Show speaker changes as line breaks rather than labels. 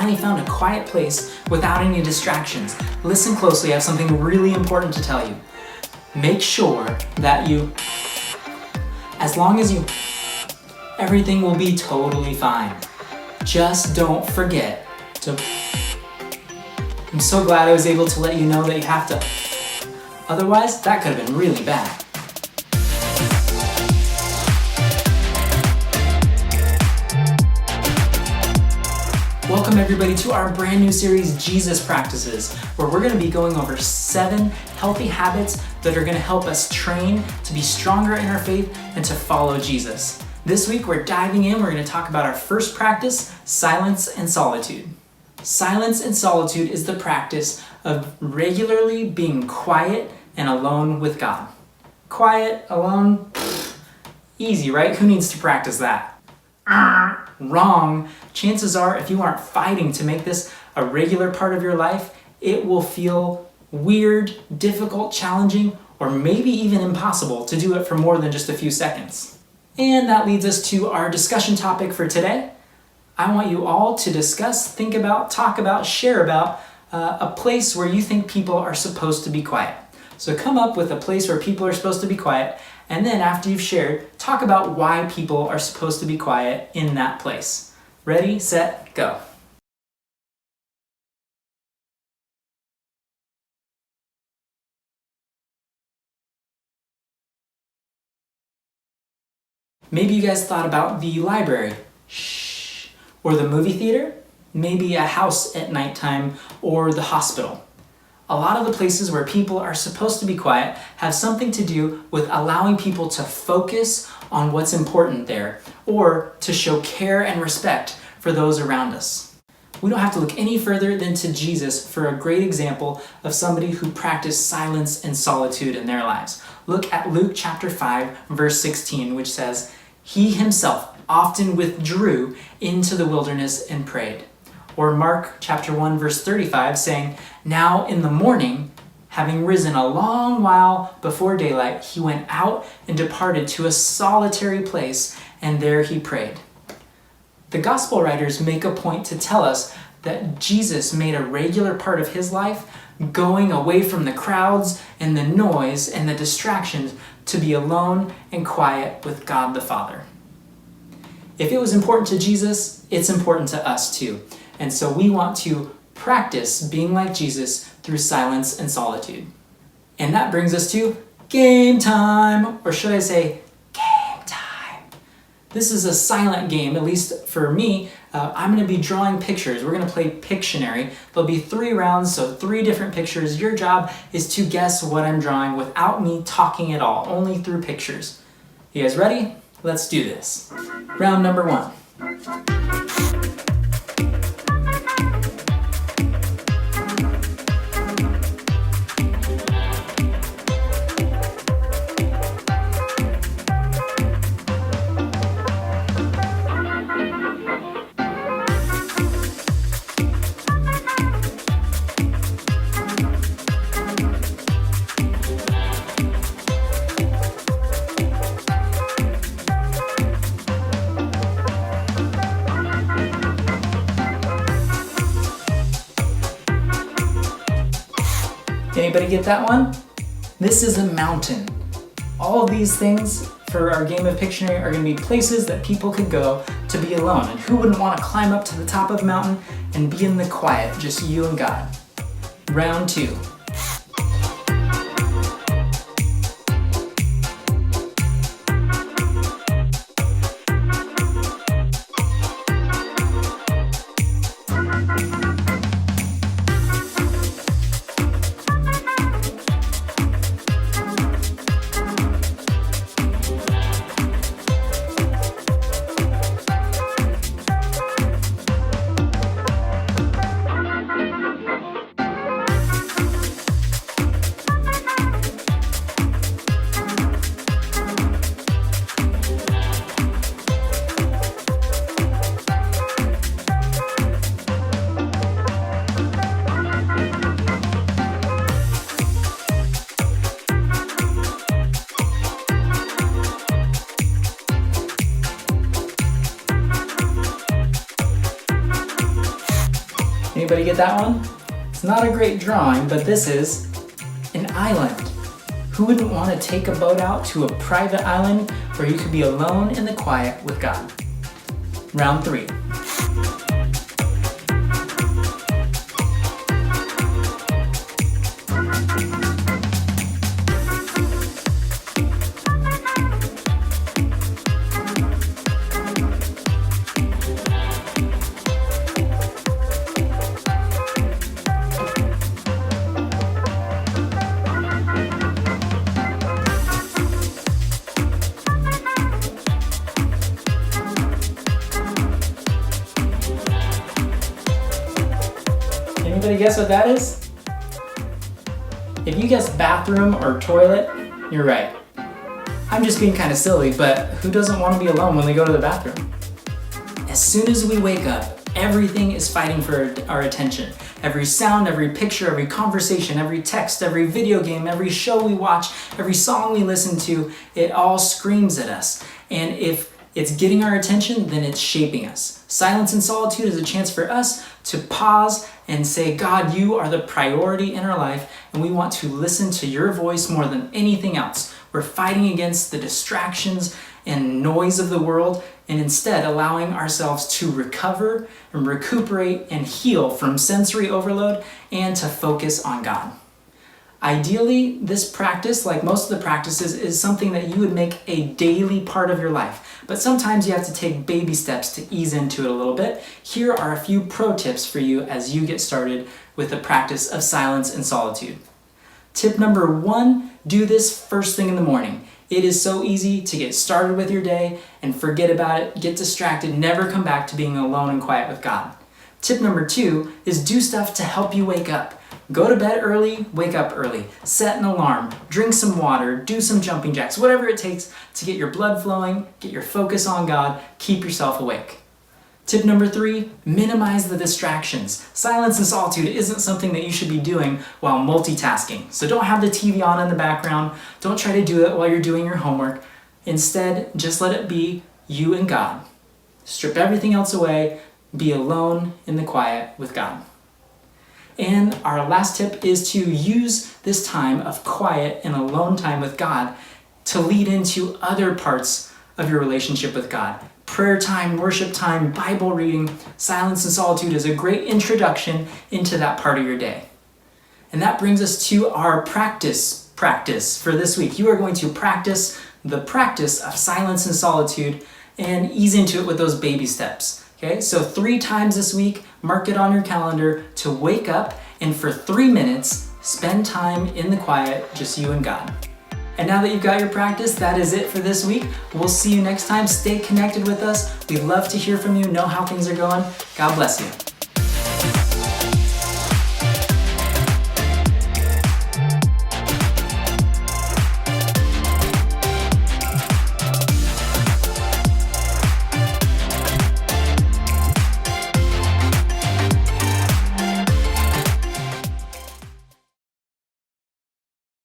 finally found a quiet place without any distractions. Listen closely, I have something really important to tell you. Make sure that everything will be totally fine. Just don't forget to. I'm so glad I was able to let you know that you have to. Otherwise, that could have been really bad. Welcome everybody to our brand new series, Jesus Practices, where we're going to be going over 7 healthy habits that are going to help us train to be stronger in our faith and to follow Jesus. This week we're diving in, we're going to talk about our first practice, silence and solitude. Silence and solitude is the practice of regularly being quiet and alone with God. Quiet, alone, easy, right? Who needs to practice that? Wrong. Chances are, if you aren't fighting to make this a regular part of your life, it will feel weird, difficult, challenging, or maybe even impossible to do it for more than just a few seconds. And that leads us to our discussion topic for today. I want you all to discuss, think about, talk about, share about a place where you think people are supposed to be quiet. So come up with a place where people are supposed to be quiet, and then after you've shared, talk about why people are supposed to be quiet in that place. Ready, set, go. Maybe you guys thought about the library, shh, or the movie theater, maybe a house at nighttime, or the hospital. A lot of the places where people are supposed to be quiet have something to do with allowing people to focus on what's important there, or to show care and respect for those around us. We don't have to look any further than to Jesus for a great example of somebody who practiced silence and solitude in their lives. Look at Luke chapter 5, verse 16, which says, "He himself often withdrew into the wilderness and prayed." Or Mark chapter 1, verse 35, saying, "Now in the morning, having risen a long while before daylight, he went out and departed to a solitary place, and there he prayed." The gospel writers make a point to tell us that Jesus made a regular part of his life going away from the crowds and the noise and the distractions to be alone and quiet with God the Father. If it was important to Jesus, it's important to us too. And so we want to practice being like Jesus through silence and solitude. And that brings us to game time, or should I say game time. This is a silent game, at least for me. I'm going to be drawing pictures. We're going to play Pictionary. There'll be 3 rounds, so 3 different pictures. Your job is to guess what I'm drawing without me talking at all, only through pictures. You guys ready? Let's do this. Round number 1. Anybody get that one? This is a mountain. All of these things for our game of Pictionary are going to be places that people could go to be alone. And who wouldn't want to climb up to the top of the mountain and be in the quiet, just you and God? Round 2. Anybody get that one? It's not a great drawing, but this is an island. Who wouldn't want to take a boat out to a private island where you could be alone in the quiet with God? Round 3. Anybody guess what that is? If you guess bathroom or toilet, you're right. I'm just being kind of silly, but who doesn't want to be alone when they go to the bathroom? As soon as we wake up, everything is fighting for our attention. Every sound, every picture, every conversation, every text, every video game, every show we watch, every song we listen to, it all screams at us. And if it's getting our attention, then it's shaping us. Silence and solitude is a chance for us to pause and say, God, you are the priority in our life, and we want to listen to your voice more than anything else. We're fighting against the distractions and noise of the world, and instead allowing ourselves to recover and recuperate and heal from sensory overload and to focus on God. Ideally, this practice, like most of the practices, is something that you would make a daily part of your life. But sometimes you have to take baby steps to ease into it a little bit. Here are a few pro tips for you as you get started with the practice of silence and solitude. Tip number 1, do this first thing in the morning. It is so easy to get started with your day and forget about it, get distracted, never come back to being alone and quiet with God. Tip number 2 is do stuff to help you wake up. Go to bed early, wake up early. Set an alarm, drink some water, do some jumping jacks, whatever it takes to get your blood flowing, get your focus on God, keep yourself awake. Tip number 3, minimize the distractions. Silence and solitude isn't something that you should be doing while multitasking. So don't have the TV on in the background. Don't try to do it while you're doing your homework. Instead, just let it be you and God. Strip everything else away. Be alone in the quiet with God. And our last tip is to use this time of quiet and alone time with God to lead into other parts of your relationship with God. Prayer time, worship time, Bible reading, silence and solitude is a great introduction into that part of your day. And that brings us to our practice for this week. You are going to practice the practice of silence and solitude and ease into it with those baby steps. Okay, so 3 times this week, mark it on your calendar to wake up and for 3 minutes, spend time in the quiet, just you and God. And now that you've got your practice, that is it for this week. We'll see you next time. Stay connected with us. We'd love to hear from you, know how things are going. God bless you.